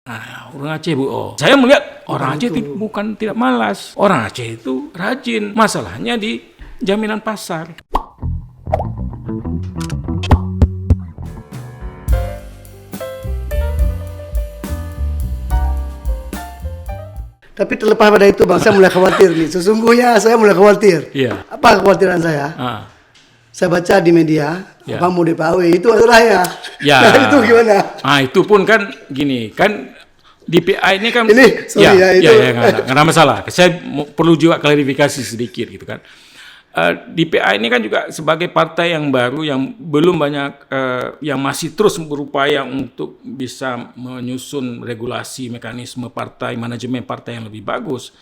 Orang Aceh, Bu. Oh, saya melihat orang Aceh itu bukan tidak malas. Orang Aceh itu rajin. Masalahnya di jaminan pasar. Tapi terlepas pada itu, Bang, saya mulai khawatir nih. Sesungguhnya saya mulai khawatir. Iya. Apa kekhawatiran saya? Saya baca di media, Abang mau DPAW, itu adalah ya. Ya. Nah, itu gimana? Itu pun kan gini, kan DPA ini kan ini, sorry itu. Nggak ada masalah. Saya perlu juga klarifikasi sedikit gitu kan. DPA ini kan juga sebagai partai yang baru yang belum banyak yang masih terus berupaya untuk bisa menyusun regulasi mekanisme partai, manajemen partai yang lebih bagus.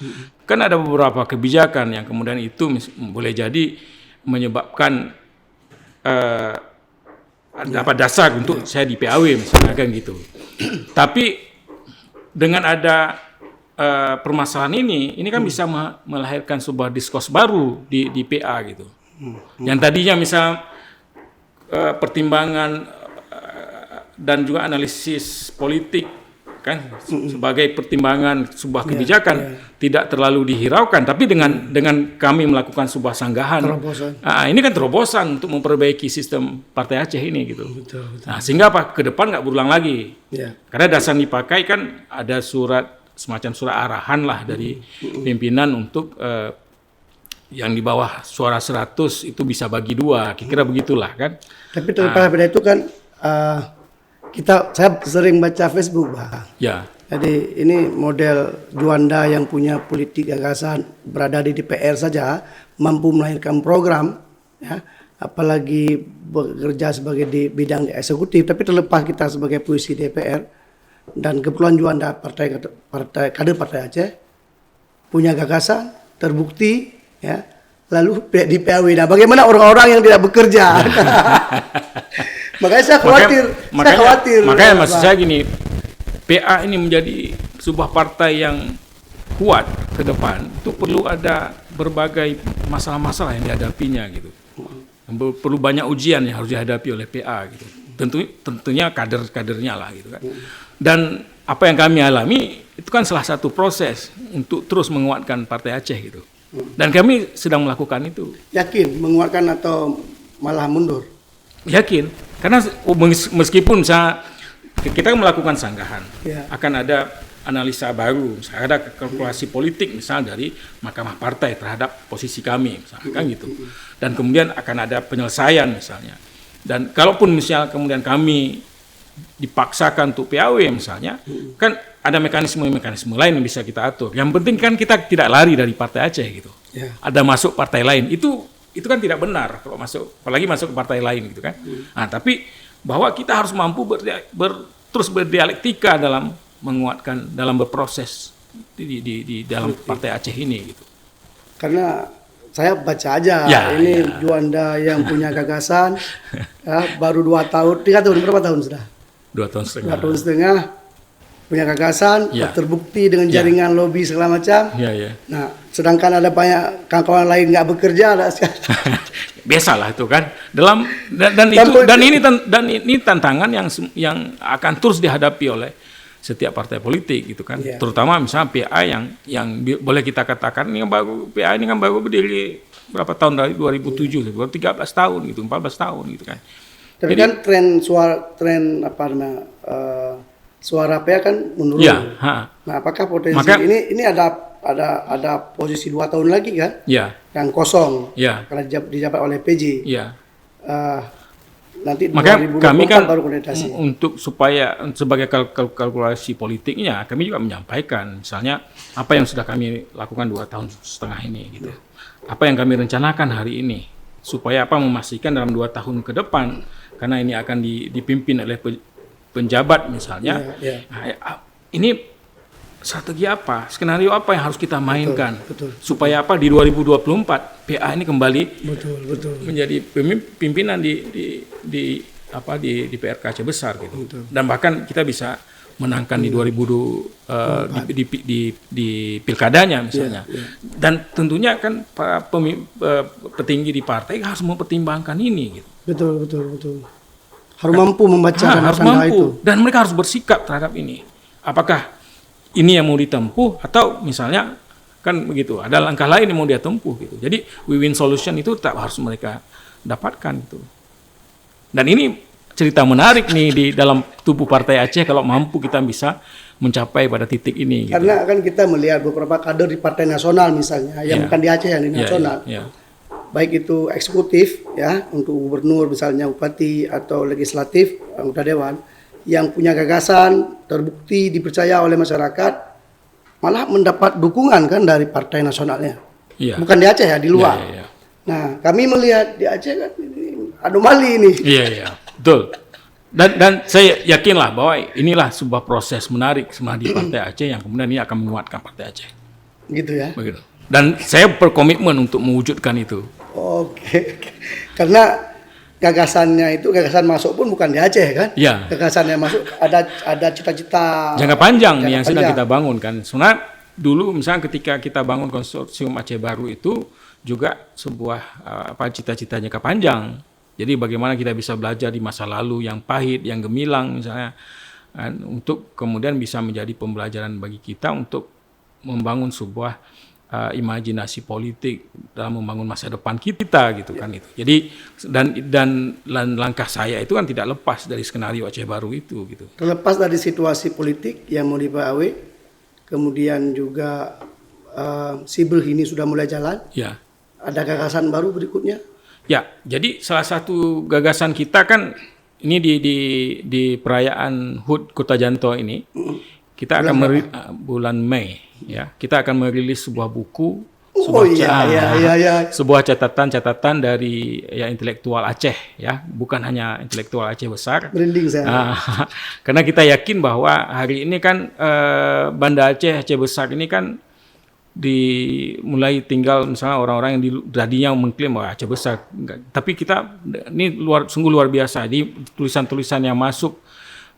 Kan ada beberapa kebijakan yang kemudian itu boleh jadi menyebabkan dapat dasar untuk saya di PAW misalnya kan gitu. Tapi dengan ada permasalahan ini kan bisa melahirkan sebuah diskurs baru di PA gitu. Yang tadinya misal pertimbangan dan juga analisis politik kan sebagai pertimbangan sebuah kebijakan tidak terlalu dihiraukan, tapi dengan kami melakukan sebuah sanggahan, ini kan terobosan untuk memperbaiki sistem Partai Aceh ini gitu. Betul. Nah, sehingga apa ke depan nggak berulang lagi. Karena dasar dipakai kan ada semacam surat arahan lah dari pimpinan untuk yang di bawah suara 100 itu bisa bagi 2, kira-kira begitulah kan. Tapi terlepas dari itu kan saya sering baca Facebook, Bang. Ya. Jadi ini model Juanda yang punya politik gagasan berada di DPR saja mampu melahirkan program, ya, apalagi bekerja sebagai di bidang eksekutif. Tapi terlepas kita sebagai posisi DPR dan keperluan Juanda kader Partai Aceh punya gagasan terbukti, ya, lalu di PAW. Nah, bagaimana orang-orang yang tidak bekerja? Makanya saya khawatir. Makanya maksud saya gini, PA ini menjadi sebuah partai yang kuat ke depan itu perlu ada berbagai masalah-masalah yang dihadapinya gitu. Perlu banyak ujian yang harus dihadapi oleh PA gitu. Tentunya kader-kadernya lah gitu kan. Dan apa yang kami alami itu kan salah satu proses untuk terus menguatkan Partai Aceh gitu. Dan kami sedang melakukan itu. Yakin menguatkan atau malah mundur? Yakin, karena meskipun kita melakukan sanggahan, akan ada analisa baru, misalnya ada kalkulasi politik misalnya dari Mahkamah Partai terhadap posisi kami, misalkan gitu. Dan kemudian akan ada penyelesaian misalnya. Dan kalaupun misalnya kemudian kami dipaksakan untuk PAW misalnya, kan ada mekanisme-mekanisme lain yang bisa kita atur. Yang penting kan kita tidak lari dari Partai Aceh gitu. Ada masuk partai lain, itu kan tidak benar kalau apalagi masuk ke partai lain gitu kan. Nah, tapi bahwa kita harus mampu terus berdialektika dalam menguatkan, dalam berproses di dalam Partai Aceh ini gitu. Karena saya baca aja Juanda yang punya gagasan baru 2 tahun, 3 tahun, berapa tahun sudah? 2 tahun setengah. 2 tahun setengah punya gagasan, terbukti dengan jaringan lobby segala macam. Nah, sedangkan ada banyak kawan-kawan lain nggak bekerja. Biasalah itu kan. Dan ini tantangan yang akan terus dihadapi oleh setiap partai politik gitu kan. Terutama misalnya PA yang boleh kita katakan ini kan PA ini kan baru berdiri berapa tahun dari 2007, baru 13 tahun gitu, 14 tahun gitu kan. Tapi jadi, kan suara PA kan menurun. Nah, apakah potensi ini ada posisi 2 tahun lagi kan? Yang kosong. Karena dijabat oleh PJ. Nanti maka 2024 kami kan baru koordinasi. Untuk supaya sebagai kalkulasi politiknya kami juga menyampaikan misalnya apa yang sudah kami lakukan 2 tahun setengah ini gitu. Apa yang kami rencanakan hari ini supaya memastikan dalam 2 tahun ke depan karena ini akan dipimpin oleh penjabat misalnya. Ini strategi apa, skenario apa yang harus kita mainkan supaya di 2024 PA ini kembali menjadi pimpinan di PRK Aceh besar gitu. Dan bahkan kita bisa menangkan di 2020 di pilkadanya misalnya. Dan tentunya kan para petinggi di partai harus mempertimbangkan ini gitu. Betul. Harus mampu membaca dan harus mampu itu. Dan mereka harus bersikap terhadap ini. apakah ini yang mau ditempuh atau misalnya kan begitu, ada langkah lain yang mau dia tempuh gitu. Jadi win-win solution itu tak harus mereka dapatkan gitu. Dan ini cerita menarik nih di dalam tubuh Partai Aceh kalau mampu kita bisa mencapai pada titik ini. Gitu. Karena kan kita melihat beberapa kader di Partai Nasional misalnya, yang bukan di Aceh, yang di nasional. Baik itu eksekutif ya, untuk gubernur misalnya, bupati atau legislatif, anggota dewan, yang punya gagasan terbukti dipercaya oleh masyarakat, malah mendapat dukungan kan dari partai nasionalnya. Bukan di Aceh ya, di luar. Nah, kami melihat di Aceh kan ini anomali ini. Iya, betul. Dan saya yakinlah bahwa inilah sebuah proses menarik sebenarnya di Partai Aceh yang kemudian ini akan menguatkan Partai Aceh. Gitu ya. Begitu. Dan saya berkomitmen untuk mewujudkan itu. Oke. Karena gagasannya itu, gagasan masuk pun bukan di Aceh kan? Iya. Gagasannya masuk ada cita-cita jangka panjang nih yang sedang kita bangun kan. Sebenarnya dulu misalnya ketika kita bangun konsorsium Aceh Baru itu juga sebuah cita-cita jangka panjang. Jadi bagaimana kita bisa belajar di masa lalu yang pahit, yang gemilang misalnya, untuk kemudian bisa menjadi pembelajaran bagi kita untuk membangun sebuah imajinasi politik dalam membangun masa depan kita gitu kan itu. Jadi dan langkah saya itu kan tidak lepas dari skenario Aceh Baru itu gitu. Terlepas dari situasi politik yang mau dipawe, kemudian juga Sibrih ini sudah mulai jalan. Ya. Ada gagasan baru berikutnya? Ya, jadi salah satu gagasan kita kan ini di perayaan HUT Kota Janto ini kita akan bulan Mei ya. Kita akan merilis sebuah buku, sebuah catatan-catatan dari ya intelektual Aceh ya, bukan hanya intelektual Aceh besar. Merinding saya. Karena kita yakin bahwa hari ini kan Banda Aceh besar ini kan mulai tinggal misalnya orang-orang yang tadinya mengklaim bahwa Aceh besar, tapi kita ini sungguh luar biasa di tulisan-tulisan yang masuk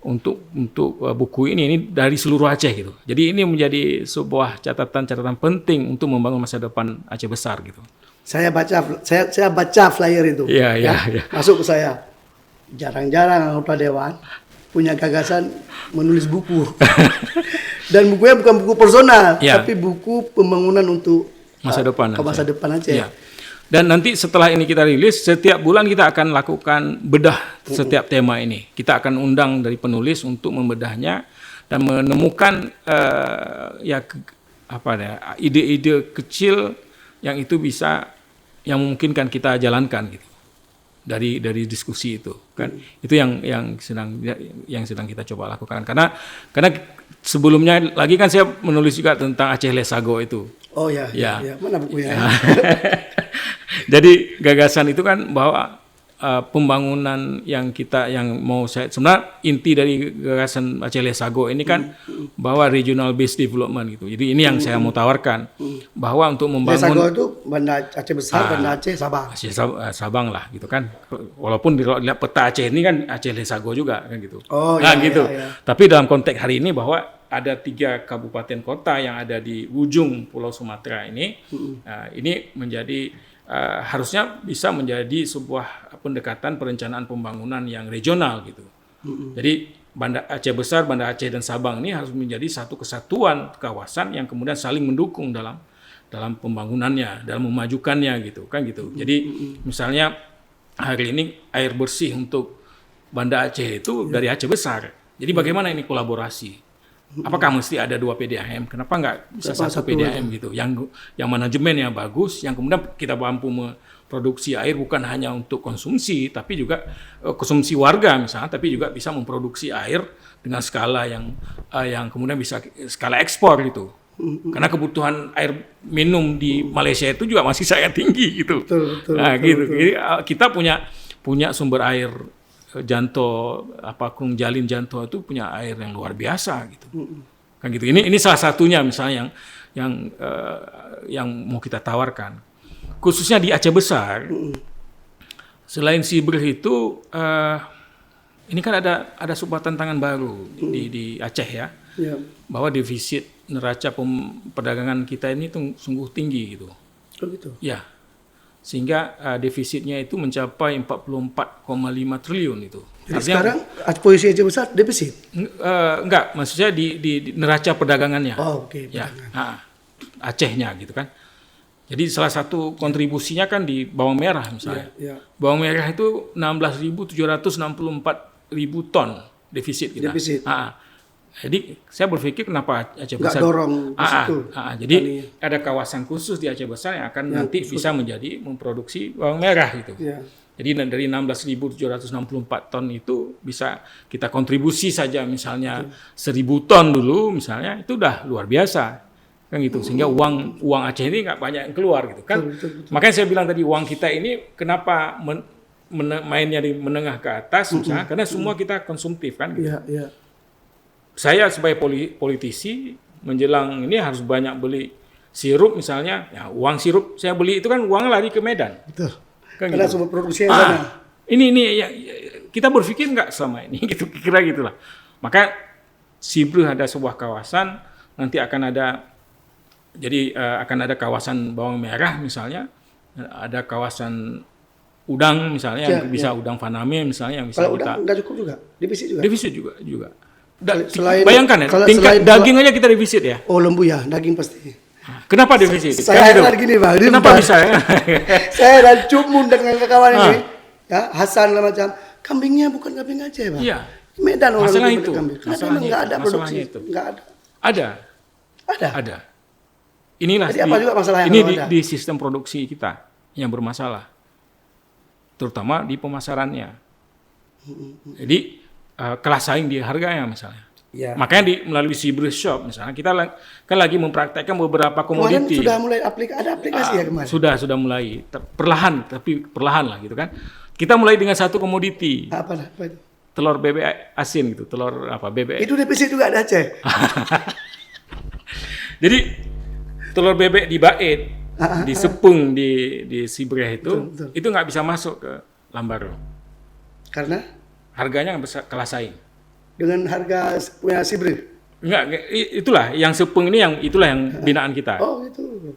untuk buku ini dari seluruh Aceh gitu. Jadi ini menjadi sebuah catatan-catatan penting untuk membangun masa depan Aceh besar gitu. Saya baca flyer itu. Iya. Masuk ke saya. Jarang-jarang anggota dewan punya gagasan menulis buku. Dan bukunya bukan buku personal, tapi buku pembangunan untuk masa depan Aceh. Ya. Dan nanti setelah ini kita rilis, setiap bulan kita akan lakukan bedah setiap tema ini. Kita akan undang dari penulis untuk membedahnya dan menemukan ide-ide kecil yang itu bisa yang memungkinkan kita jalankan gitu. Dari diskusi itu kan. Itu yang sedang kita coba lakukan karena sebelumnya lagi kan saya menulis juga tentang Aceh Lesago itu. Oh ya. Mana bukunya? Jadi gagasan itu kan bahwa pembangunan yang mau saya sebenarnya inti dari gagasan Aceh Lesago ini kan bahwa regional based development gitu. Jadi ini yang saya mau tawarkan bahwa untuk membangun Lesago itu Banda Aceh besar, Banda Aceh Sabang. Aceh Sabang lah gitu kan. Walaupun dilihat peta Aceh ini kan Aceh Lesago juga kan gitu. Gitu. Ya. Tapi dalam konteks hari ini bahwa ada 3 kabupaten kota yang ada di ujung Pulau Sumatera ini, ini menjadi harusnya bisa menjadi sebuah pendekatan perencanaan pembangunan yang regional gitu. Jadi Banda Aceh besar, Banda Aceh dan Sabang ini harus menjadi satu kesatuan kawasan yang kemudian saling mendukung dalam pembangunannya, dalam memajukannya gitu kan gitu. Jadi misalnya hari ini air bersih untuk Banda Aceh itu dari Aceh besar. Jadi bagaimana ini kolaborasi? Apakah mesti ada 2 PDAM? Kenapa nggak bisa satu PDAM gitu? Yang manajemennya bagus, yang kemudian kita mampu memproduksi air bukan hanya untuk konsumsi, tapi juga konsumsi warga misalnya, tapi juga bisa memproduksi air dengan skala yang kemudian bisa skala ekspor gitu. Karena kebutuhan air minum di Malaysia itu juga masih sangat tinggi gitu. Betul. Jadi kita punya sumber air Janto, Kung Jalin Janto itu punya air yang luar biasa gitu. Kan gitu. Ini salah satunya misalnya yang mau kita tawarkan. Khususnya di Aceh besar. Selain Sibrih itu ini kan ada sebuah tantangan baru di Aceh ya. Bahwa defisit neraca perdagangan kita ini sungguh tinggi gitu. Oh gitu. Ya. Sehingga defisitnya itu mencapai 44,5 triliun itu. Jadi sekarang posisi Aceh besar defisit. Enggak, maksudnya di neraca perdagangannya. Oh, oke. Ya, Acehnya gitu kan. Jadi salah satu kontribusinya kan di bawang merah misalnya. Ya. Bawang merah itu 16.764.000 ton defisit kita. Defisit. Jadi saya berpikir kenapa Aceh Nggak Besar dorong ke situ. Jadi ada kawasan khusus di Aceh Besar yang akan nanti bisa menjadi memproduksi bawang merah gitu. Ya. Jadi dari 16.764 ton itu bisa kita kontribusi saja misalnya 1.000 ton dulu misalnya, itu udah luar biasa kan gitu, sehingga uang Aceh ini nggak banyak yang keluar gitu kan. Betul. Makanya saya bilang tadi uang kita ini kenapa mainnya di menengah ke atas misalnya, karena semua kita konsumtif kan gitu. Iya. Saya sebagai politisi menjelang ini harus banyak beli sirup misalnya, ya uang sirup saya beli itu kan uang lari ke Medan. Betul. Kan Karena gitu. semua produksinya sana. Ini ya, kita berpikir nggak selama ini gitu, kira gitulah. Maka Sibrih ada sebuah kawasan, nanti akan ada kawasan bawang merah misalnya, ada kawasan udang misalnya yang bisa udang Faname misalnya yang bisa Kalau kita. udang nggak cukup juga, defisit juga. Defisit juga. Bayangkan Bayangkan ya, tingkat daging aja kita defisit ya. Oh, lembu ya, daging pasti. Kenapa defisit? Saya heran gini Bang. Kenapa bisa ya? Saya dan cumun dengan kawan ini, ya Hasan lah macam. Kambingnya bukan kambing Aceh Bang. Iya. Medan orang Masalah itu. itu. Karena memang nggak ada produksi. Nggak ada. Ada. Inilah Jadi apa juga masalahnya ini kalau ada? di sistem produksi kita yang bermasalah, terutama di pemasarannya. Jadi kelas saing di harganya misalnya. Ya. Makanya melalui Sibrih Shop misalnya kita kan lagi mempraktekkan beberapa komoditi. Kemarin sudah mulai ada aplikasi ya kemarin. Sudah mulai perlahan lah gitu kan. Kita mulai dengan satu komoditi. Apa itu? Telur bebek asin gitu, bebek. Itu defisit juga ada Aceh. Jadi telur bebek di Bait, di Sepung, di Sibrih betul. itu nggak bisa masuk ke Lambaro. Karena harganya besar, kelas saing. Dengan harga punya Sibrih. Enggak, itulah yang Sepung ini itulah yang binaan kita. Oh, itu.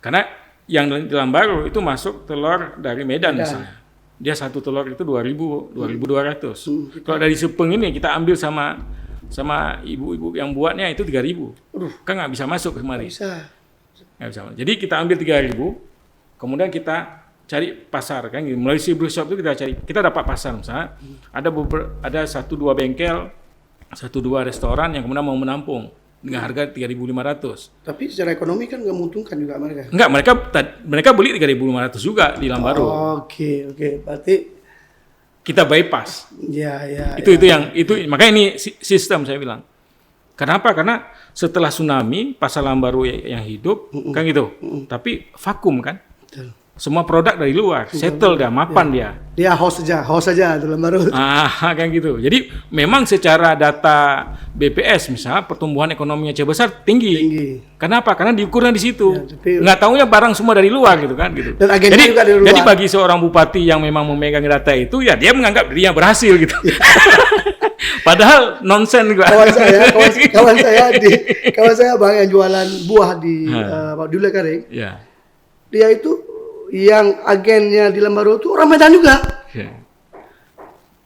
Karena yang di Lambaro itu masuk telur dari Medan misalnya. Dia satu telur itu 2.200. Kalau dari Sepung ini kita ambil sama ibu-ibu yang buatnya itu 3.000. Kan nggak bisa masuk kemari. Bisa. Nggak bisa. Jadi kita ambil 3.000, kemudian kita cari pasar kan. Melalui Sibrih Shop itu kita dapat pasar misalnya. Ada 1-2 bengkel, 1-2 restoran yang kemudian mau menampung dengan harga 3.500. Tapi secara ekonomi kan nggak menguntungkan juga mereka. Enggak, mereka beli 3.500 juga di Lambaro. Oke. Berarti kita bypass. Ya. Itu makanya ini sistem saya bilang. Kenapa? Karena setelah tsunami pasar Lambaro yang hidup kan gitu. Tapi vakum kan. Betul. Semua produk dari luar, settle dia, mapan dia. Dia host saja dalam baru. Kan gitu. Jadi memang secara data BPS misalnya pertumbuhan ekonomi Aceh Besar tinggi. Kenapa? Karena diukurnya di situ. Ya, nggak taunya barang semua dari luar gitu kan gitu. Dan agennya juga dari luar. Jadi bagi seorang bupati yang memang memegang data itu ya dia menganggap dirinya berhasil gitu. Padahal nonsen juga. Kawan saya Bang yang jualan buah di Dule Karing. Ya. Dia itu yang agennya di Lambaro itu orang Medan juga.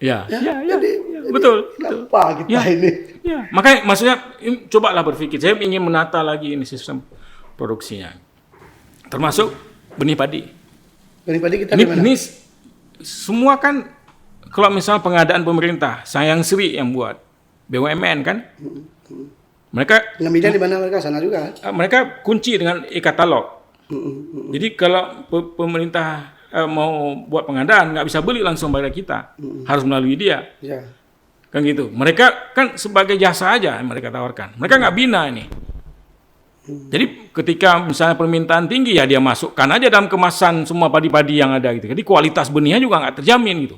Ya. Jadi, betul. Kenapa kita ini? Ya. Makanya maksudnya cobalah berpikir. Saya ingin menata lagi ini sistem produksinya. Termasuk benih padi. Benih padi kita ini semua kan kalau misal pengadaan pemerintah, Sayang Sri yang buat BUMN kan. Mereka pengambilan di mana mereka sana juga. Mereka kunci dengan e-katalog. Jadi kalau pemerintah mau buat pengadaan nggak bisa beli langsung pada kita, harus melalui dia, kan gitu. Mereka kan sebagai jasa aja yang mereka tawarkan. Mereka nggak bina ini. Jadi ketika misalnya permintaan tinggi ya dia masukkan aja dalam kemasan semua padi-padi yang ada gitu. Jadi kualitas benihnya juga nggak terjamin gitu.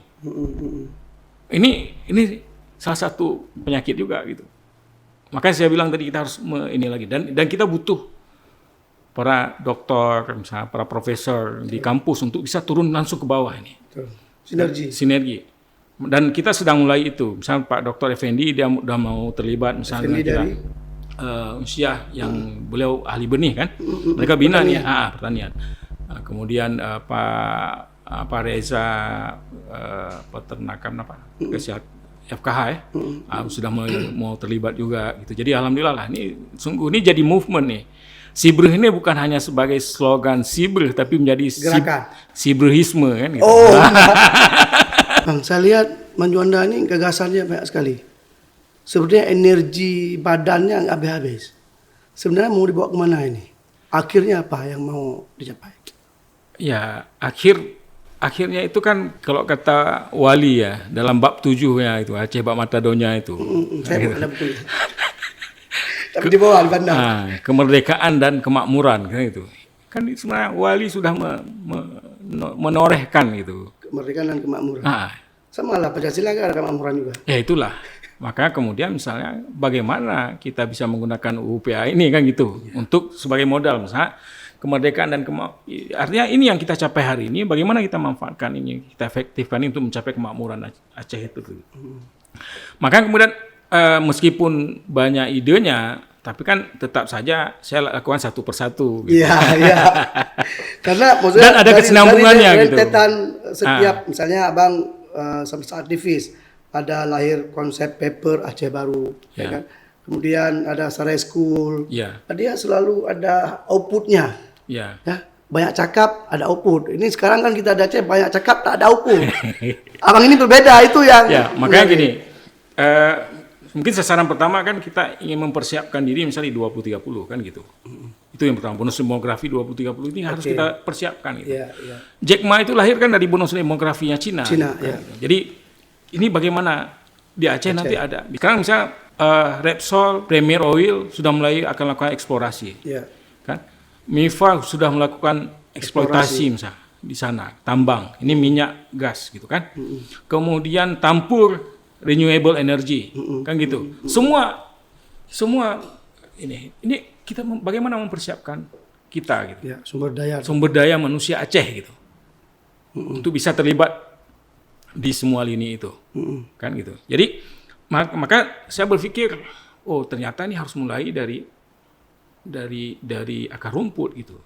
Ini salah satu penyakit juga gitu. Makanya saya bilang tadi kita harus ini lagi dan kita butuh para dokter, misalnya para profesor di kampus untuk bisa turun langsung ke bawah ini. Sinergi. Dan kita sedang mulai itu. Misalnya Pak Dr. Effendi dia udah mau terlibat misalnya dengan usia yang beliau ahli benih kan. Mereka bina nih pertanian. Kemudian Pak Reza peternakan kesehatan FKH ya, sudah mau terlibat juga gitu. Jadi alhamdulillah lah, ini sungguh ini jadi movement nih. Sibrih ini bukan hanya sebagai slogan Sibrih, tapi menjadi Gerakan. Sibrihisme kan gitu. Oh, Bang, saya lihat Mang Juanda ini gagasannya banyak sekali. Sebenarnya energi badannya nggak habis-habis. Sebenarnya mau dibawa kemana ini? Akhirnya apa yang mau dicapai? Ya, akhirnya itu kan kalau kata Wali ya, dalam bab 7 ya itu, Aceh bab Matadonya itu. Saya ada betul. Tapi di bawah, di bandar. Kemerdekaan dan kemakmuran kan itu. Kan sebenarnya Wali sudah menorehkan gitu. Kemerdekaan dan kemakmuran. Sama lah, Pancasila kan ada kemakmuran juga. Ya itulah. Maka kemudian misalnya bagaimana kita bisa menggunakan UU PA ini kan gitu. Untuk sebagai modal misalnya kemerdekaan dan artinya ini yang kita capai hari ini, bagaimana kita manfaatkan ini, kita efektifkan ini untuk mencapai kemakmuran Aceh itu. Maka kemudian meskipun banyak idenya, tapi kan tetap saja saya lakukan satu persatu. Gitu. Iya, iya. Karena maksudnya dan ada kesinambungannya gitu. Setiap misalnya abang sama aktivis, ada lahir konsep paper Aceh Baru, ya kan? Kemudian ada Sarai School, dia selalu ada outputnya. Ya, banyak cakap ada output. Ini sekarang kan kita ada Aceh banyak cakap tak ada output. Abang ini berbeda itu yang. Ya, makanya gini. Mungkin sasaran pertama kan kita ingin mempersiapkan diri misalnya di 2030 kan gitu. Itu yang pertama, bonus demografi 2030 ini harus kita persiapkan gitu. Jack Ma itu lahir kan dari bonus demografinya Cina. Gitu. Jadi ini bagaimana di Aceh nanti ada. Sekarang misalnya Repsol, Premier Oil sudah mulai akan lakukan eksplorasi. Kan? MIFA sudah melakukan eksploitasi misalnya di sana, tambang. Ini minyak gas gitu kan. Kemudian Tampur renewable energy, kan gitu. Semua ini kita bagaimana mempersiapkan kita gitu. Ya, sumber daya manusia Aceh gitu. Untuk bisa terlibat di semua lini itu. Kan gitu. Jadi maka saya berpikir, oh ternyata ini harus mulai dari akar rumput gitu.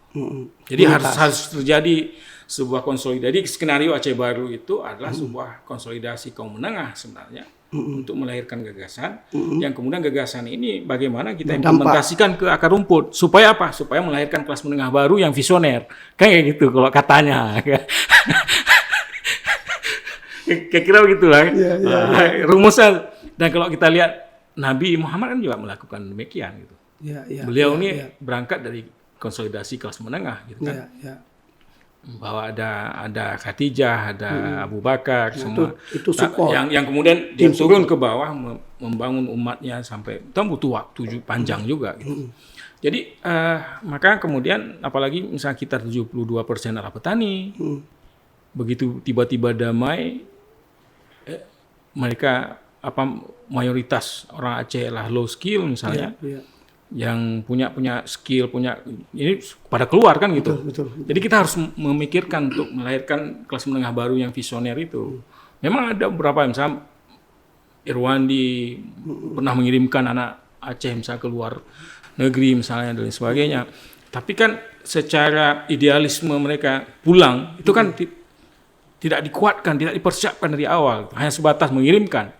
Jadi harus terjadi sebuah konsolidasi. Skenario Aceh Baru itu adalah sebuah konsolidasi kaum menengah sebenarnya untuk melahirkan gagasan yang kemudian gagasan ini bagaimana kita implementasikan ke akar rumput supaya apa? Supaya melahirkan kelas menengah baru yang visioner. Kayak gitu kalau katanya. Kira-kira begitulah. Rumusnya. Dan kalau kita lihat Nabi Muhammad kan juga melakukan demikian gitu. Beliau ini berangkat dari konsolidasi kelas menengah gitu kan. Bahwa ada Khadijah, ada Abu Bakar, semua itu support. Yang kemudian dia turun ke bawah membangun umatnya sampai itu butuh waktu panjang juga gitu. Jadi maka kemudian apalagi misalnya kita 72% adalah petani. Begitu tiba-tiba damai mereka mayoritas orang Aceh adalah low skill misalnya. Yang punya skill, ini pada keluar kan gitu. Betul. Jadi kita harus memikirkan untuk melahirkan kelas menengah baru yang visioner itu. Memang ada beberapa misalnya Irwandi pernah mengirimkan anak Aceh misalnya ke luar negeri misalnya dan sebagainya. Tapi kan secara idealisme mereka pulang itu kan tidak dikuatkan, tidak dipersiapkan dari awal, hanya sebatas mengirimkan.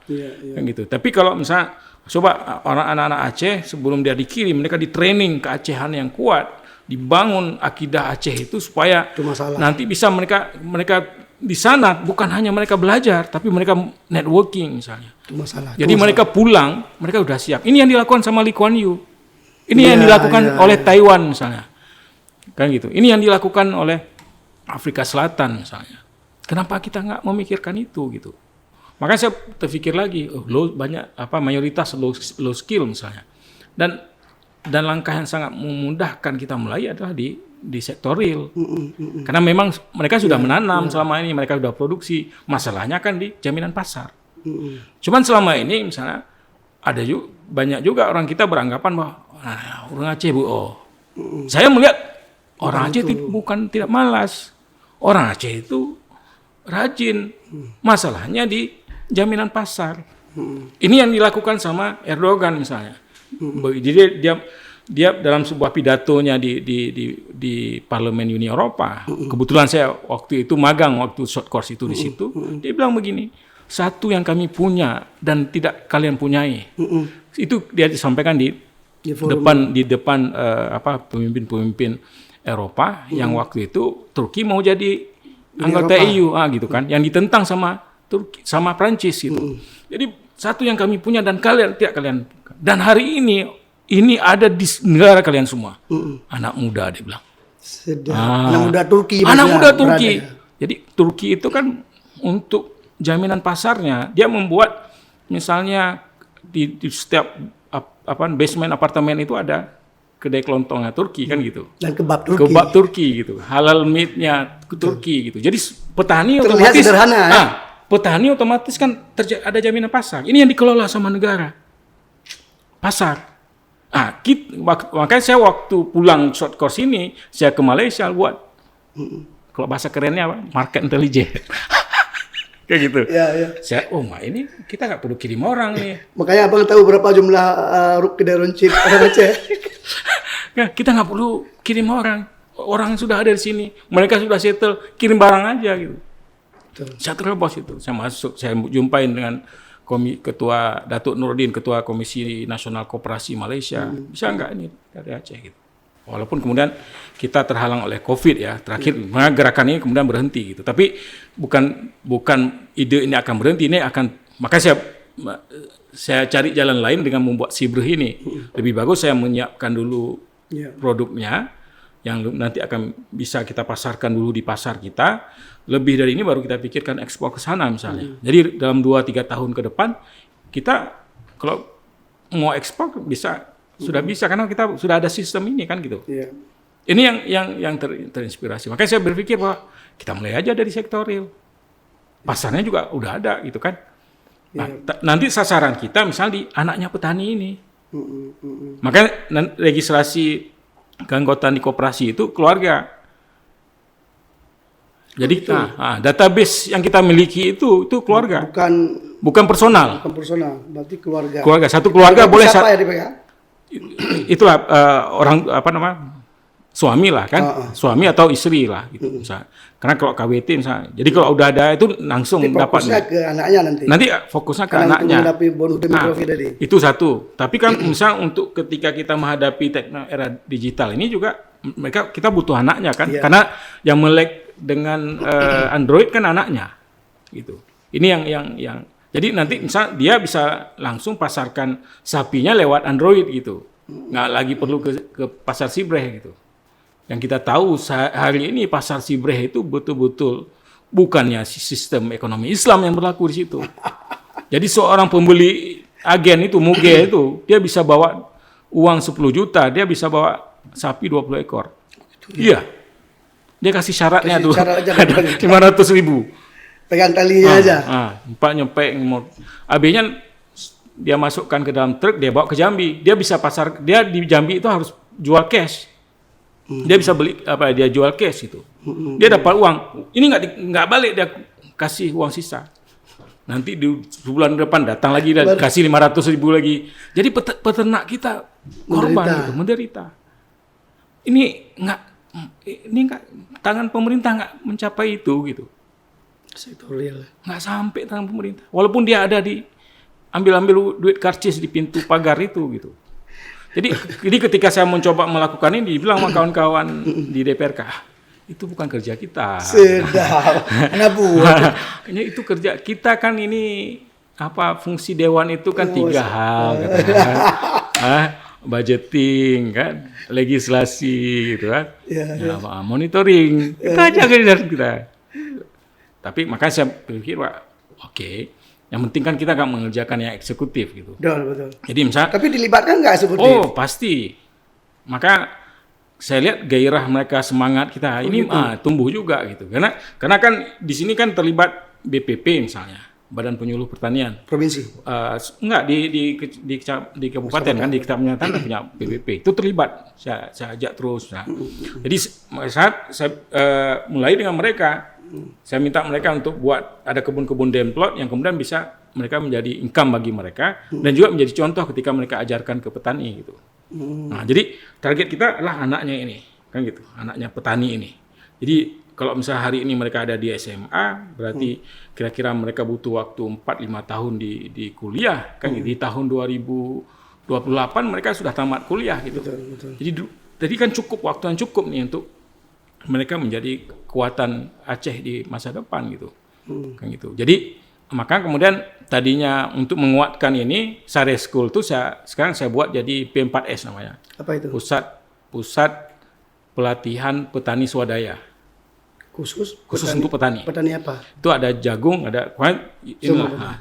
Kan gitu. Tapi kalau misalnya coba anak-anak Aceh sebelum dia dikirim mereka di training keacehan yang kuat, dibangun akidah Aceh itu supaya nanti bisa mereka di sana bukan hanya mereka belajar tapi mereka networking misalnya. Jadi mereka pulang mereka udah siap. Ini yang dilakukan sama Lee Kuan Yew. Ini yang dilakukan oleh Taiwan misalnya. Kan gitu. Ini yang dilakukan oleh Afrika Selatan misalnya. Kenapa kita nggak memikirkan itu gitu? Makanya saya terpikir lagi, banyak mayoritas low skill misalnya, dan langkah yang sangat memudahkan kita mulai adalah di sektor real, karena memang mereka sudah menanam selama ini, mereka sudah produksi, masalahnya kan di jaminan pasar. Cuman selama ini misalnya ada juga banyak juga orang kita beranggapan bahwa orang Aceh saya melihat orang Aceh itu bukan tidak malas, orang Aceh itu rajin, masalahnya di jaminan pasar. Ini yang dilakukan sama Erdogan misalnya. Jadi dia dia dalam sebuah pidatonya di Parlemen Uni Eropa, kebetulan saya waktu itu magang waktu short course itu di situ, dia bilang begini, satu yang kami punya dan tidak kalian punyai, itu dia disampaikan di depan pemimpin-pemimpin Eropa yang waktu itu Turki mau jadi anggota EU, gitu kan, yang ditentang sama Turki, sama Prancis gitu. Jadi satu yang kami punya dan tidak kalian, dan hari ini ada di negara kalian semua. Anak muda, dia bilang. Anak muda Turki. Anak muda Turki. Berada, ya. Jadi Turki itu kan untuk jaminan pasarnya, dia membuat misalnya di setiap basement apartemen itu ada kedai kelontongnya Turki kan gitu. Dan kebab Turki. Kebab Turki gitu. Halal meat-nya Turki gitu. Jadi petani terlihat otomatis sederhana, ya? Petani otomatis kan ada jaminan pasar. Ini yang dikelola sama negara. Pasar. Makanya saya waktu pulang short course ini, saya ke Malaysia buat, kalau bahasa kerennya apa? Market intelligence. Kayak gitu. Ya. Saya, ini kita nggak perlu kirim orang nih. Makanya abang tahu berapa jumlah kedai runcit orang Aceh. Kita nggak perlu kirim orang. Orang sudah ada di sini. Mereka sudah settle, kirim barang aja gitu. Betul. Saya terobos itu. Saya masuk, saya jumpain dengan Ketua Datuk Nurdin, Ketua Komisi Nasional Koperasi Malaysia. Bisa nggak ini dari Aceh gitu. Walaupun kemudian kita terhalang oleh COVID ya, terakhir gerakan ini kemudian berhenti gitu. Tapi bukan ide ini akan berhenti, ini akan, maka saya cari jalan lain dengan membuat Sibreh ini. Lebih bagus saya menyiapkan dulu produknya yang nanti akan bisa kita pasarkan dulu di pasar kita. Lebih dari ini baru kita pikirkan ekspor ke sana misalnya. Jadi dalam 2-3 tahun ke depan kita kalau mau ekspor sudah bisa karena kita sudah ada sistem ini kan gitu. Yeah. Ini yang terinspirasi. Makanya saya berpikir bahwa kita mulai aja dari sektor real. Pasarnya juga udah ada gitu kan. Nah, nanti sasaran kita misalnya di anaknya petani ini. Makanya legislasi keanggotaan di koperasi itu keluarga. Jadi database yang kita miliki itu keluarga. Bukan personal. Bukan personal, berarti keluarga. Keluarga, satu keluarga boleh siapa ya dipegang? Itulah orang suami lah kan, suami atau istri lah gitu misalnya. Karena kalau KWT misalnya, jadi kalau udah ada itu langsung dapat. Fokusnya ke anaknya nanti. Nanti fokusnya ke karena anaknya. menghadapi bonus demografi tadi. Itu satu. Tapi kan misalnya untuk ketika kita menghadapi era digital ini juga kita butuh anaknya kan, karena yang melek dengan Android kan anaknya, gitu. Ini yang jadi nanti misal dia bisa langsung pasarkan sapinya lewat Android gitu, nggak lagi perlu ke pasar Sibreh gitu. Yang kita tahu hari ini pasar Sibreh itu betul-betul bukannya sistem ekonomi Islam yang berlaku di situ. Jadi seorang pembeli agen itu muge itu dia bisa bawa uang 10 juta, dia bisa bawa sapi 20 ekor. Iya. Dia kasih syaratnya tuh. Syarat aja, ada 500.000. Pegang talinya aja. Empat nyampe AB-nya dia masukkan ke dalam truk, dia bawa ke Jambi. Dia bisa dia di Jambi itu harus jual cash. Dia bisa beli dia jual cash itu. Dia dapat uang. Ini nggak balik, dia kasih uang sisa. Nanti di bulan depan datang lagi dan kasih 500.000 lagi. Jadi peternak kita korban menderita. Ini nggak tangan pemerintah nggak mencapai itu gitu. Sektor real. Nggak sampai tangan pemerintah. Walaupun dia ada di ambil duit karcis di pintu pagar itu gitu. Jadi ketika saya mencoba melakukan ini, dibilang sama kawan-kawan di DPRK, itu bukan kerja kita. Sedap. Ini itu kerja kita kan ini fungsi dewan itu kan 3 hal. Budgeting kan, legislasi gitu kan, monitoring, itu aja kerjaan kita. Tapi makanya saya pikir yang penting kan kita nggak mengerjakan yang eksekutif gitu. Betul. Jadi misalnya. Tapi dilibatkan nggak eksekutif? Oh pasti. Maka saya lihat gairah mereka, semangat kita ini tumbuh juga gitu. Karena kan di sini kan terlibat BPP misalnya. Badan Penyuluh Pertanian provinsi enggak di kabupaten kan, di kecamatan punya BPP itu terlibat, saya ajak terus. Jadi saat saya mulai dengan mereka, saya minta mereka untuk buat ada kebun-kebun demplot yang kemudian bisa mereka menjadi income bagi mereka dan juga menjadi contoh ketika mereka ajarkan ke petani gitu. Nah, jadi target kita adalah anaknya ini, kan gitu, anaknya petani ini. Jadi kalau misalnya hari ini mereka ada di SMA, berarti kira-kira mereka butuh waktu 4-5 tahun di kuliah, kan gitu. Di tahun 2028 mereka sudah tamat kuliah gitu. Betul. Jadi kan cukup waktu yang cukup nih untuk mereka menjadi kekuatan Aceh di masa depan gitu. Kan gitu. Jadi maka kemudian tadinya untuk menguatkan ini Sare School itu sekarang saya buat jadi P4S namanya. Apa itu? Pusat Pelatihan Petani Swadaya. Khusus Untuk petani. Petani apa? Itu ada jagung, ada inilah,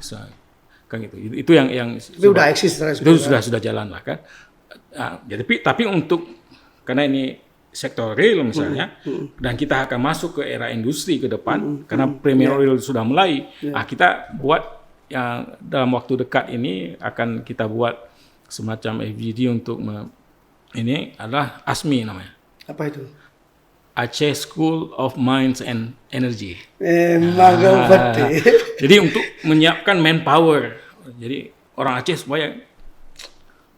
kan gitu. Itu yang Tapi udah eksis Sare itu School. sudah jalan lah kan. Nah, tapi untuk karena ini sektor real misalnya dan kita akan masuk ke era industri ke depan karena Premier Oil sudah mulai. Nah, kita buat yang dalam waktu dekat ini akan kita buat semacam FGD untuk ini adalah ASMI namanya. Apa itu? Aceh School of Mines and Energy. Memang betul. Jadi untuk menyiapkan manpower. Jadi orang Aceh supaya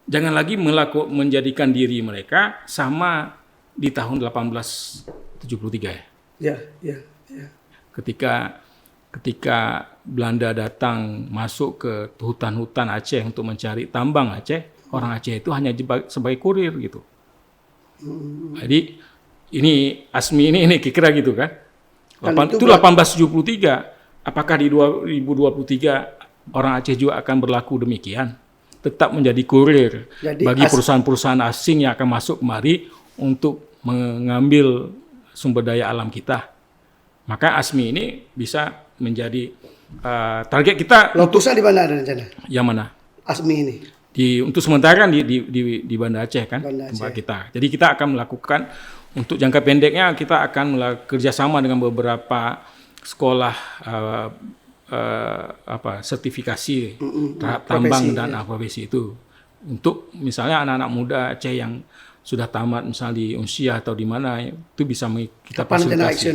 jangan lagi menjadikan diri mereka sama di tahun 1873 ya. Ya. Ketika Belanda datang masuk ke hutan-hutan Aceh untuk mencari tambang Aceh, orang Aceh itu hanya sebagai kurir gitu. Jadi ini ASMI ini kira-kira gitu kan. Itu 1873. Apakah di 2023 orang Aceh juga akan berlaku demikian? Tetap menjadi kurir bagi perusahaan-perusahaan asing yang akan masuk kemari untuk mengambil sumber daya alam kita. Maka ASMI ini bisa menjadi target kita. Lokusnya di mana ada rencana? Yang mana? ASMI ini. Untuk sementara kan di Banda Aceh kan tempat kita. Jadi kita akan melakukan untuk jangka pendeknya kita akan kerjasama dengan beberapa sekolah sertifikasi tahap tambang dan profesi itu untuk misalnya anak-anak muda Aceh yang sudah tamat misalnya di Unsia atau di mana itu bisa kita fasilitasi.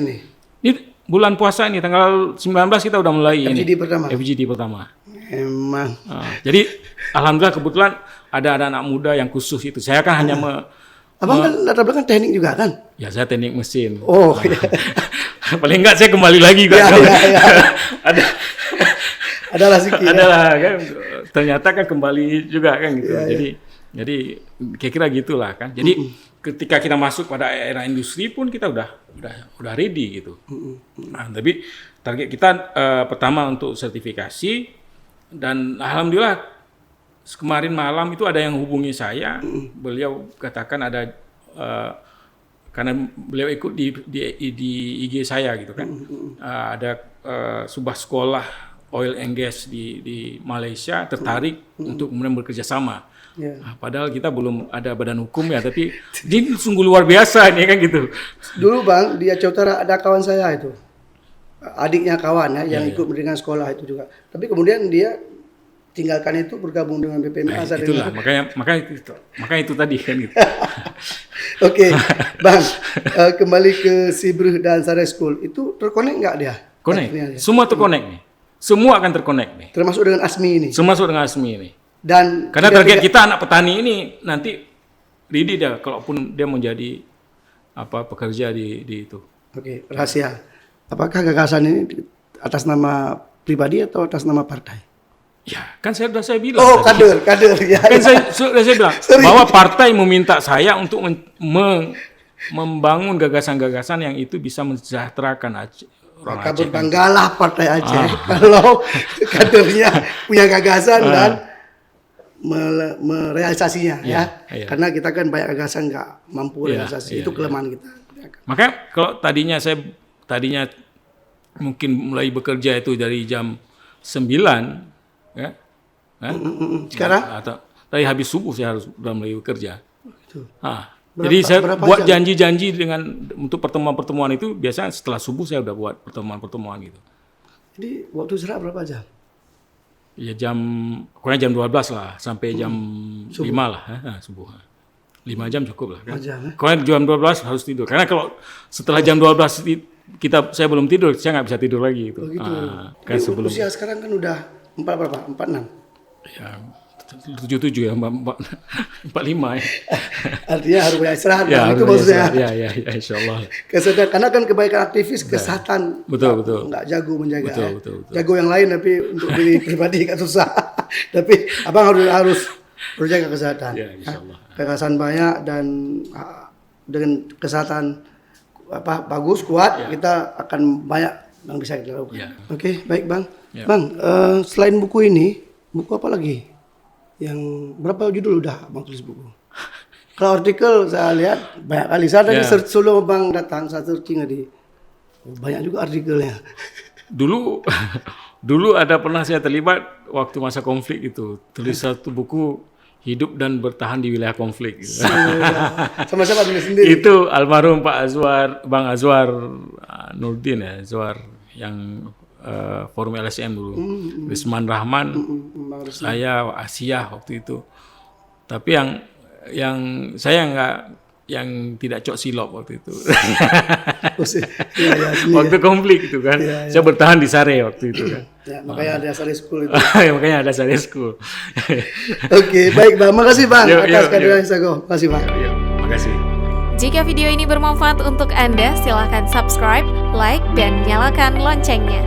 Ini bulan puasa ini tanggal 19 kita udah mulai FGD pertama. Emang. Jadi alhamdulillah kebetulan ada anak muda yang khusus itu. Saya kan hanya Abang kan latar belakang teknik juga kan? Ya saya teknik mesin. Oh iya. Paling enggak saya kembali lagi kan. Adalah sedikit. Adalah kan. Ternyata kan kembali juga kan gitu. Jadi kira-kira gitulah kan. Jadi ketika kita masuk pada era industri pun kita udah ready gitu. Nah, tapi target kita pertama untuk sertifikasi dan alhamdulillah kemarin malam itu ada yang hubungi saya, beliau katakan ada karena beliau ikut di IG saya gitu kan, ada sebuah sekolah oil and gas di Malaysia tertarik untuk kemudian bekerja sama. Padahal kita belum ada badan hukum ya, tapi ini sungguh luar biasa nih kan gitu. Dulu Bang di Aceh Utara ada kawan saya itu, adiknya kawan ya yang ikut dengan sekolah itu juga. Tapi kemudian dia tinggalkan itu bergabung dengan BPMA. Itulah makanya itu tadi kan gitu. Oke, Bang, kembali ke Sibrih dan Sare School itu terkonek nggak dia? Konek. Semua terkonek nih. Semua akan terkonek nih. Termasuk dengan ASMI ini. Termasuk dengan ASMI ini. Dan karena target kita anak petani ini nanti ready dia kalaupun dia menjadi pekerja di itu. Oke, rahasia. Apakah gagasan ini atas nama pribadi atau atas nama partai? Ya, kan saya bilang. Oh, kader ya. Kan saya bilang bahwa partai meminta saya untuk membangun gagasan-gagasan yang itu bisa mensejahterakan Aceh. Maka berbanggalah Partai Aceh kalau kadernya punya gagasan dan merealisasinya ya. Karena kita kan banyak gagasan nggak mampu realisasi. Itu kelemahan kita. Makanya kalau tadinya mungkin mulai bekerja itu dari jam 9 ya. Sekarang? Dari habis subuh saya harus sudah mulai bekerja. Jadi saya buat janji-janji untuk pertemuan-pertemuan itu biasanya setelah subuh saya udah buat pertemuan-pertemuan gitu. Jadi waktu istirahat berapa jam? Ya kurang jam 12 lah sampai jam 5 lah subuh. 5 jam cukup lah kan. Kalau jam 12 harus tidur. Karena kalau setelah jam 12 saya belum tidur, saya nggak bisa tidur lagi gitu. Begitu. Kan sebelum usia sekarang kan udah 46. Ya, 77 ya, 45 ya. Artinya harus banyak istirahat. Ya, itu maksudnya. Ya, insyaallah. Kesadaran, karena kan kebaikan aktivis kesehatan. Betul. Nggak jago menjaga. Betul. Jago yang lain tapi untuk diri pribadi kan susah. Tapi abang harus jaga kesehatan. Ya, insyaallah. Kekerasan banyak dan dengan kesehatan bagus kuat, kita akan banyak yang bisa kita lakukan. Ya. Oke, baik bang. Ya. Bang, selain buku ini, buku apa lagi? Yang berapa judul udah bang tulis buku? Kalau artikel saya lihat banyak kali. Saya tadi search sebelum bang datang, saya searching tadi. Banyak juga artikelnya. Dulu ada pernah saya terlibat waktu masa konflik itu, tulis satu buku hidup dan bertahan di wilayah konflik. Gitu. Sama siapa tulis sendiri? Itu almarhum Pak Azwar, Bang Azwar Nurdin ya, Azwar yang forum LSM dulu. Wisman Rahman, saya Asia waktu itu. Tapi yang saya yang tidak cok silop waktu itu. Waktu konflik itu kan. Saya bertahan di Sare waktu itu kan. Ya, makanya ada Sare School itu. Makanya ada Sare School. Oke, baik bang. Makasih bang atas kehadiran Sago. Makasih bang. Makasih. Jika video ini bermanfaat untuk Anda, silakan subscribe, like, dan nyalakan loncengnya.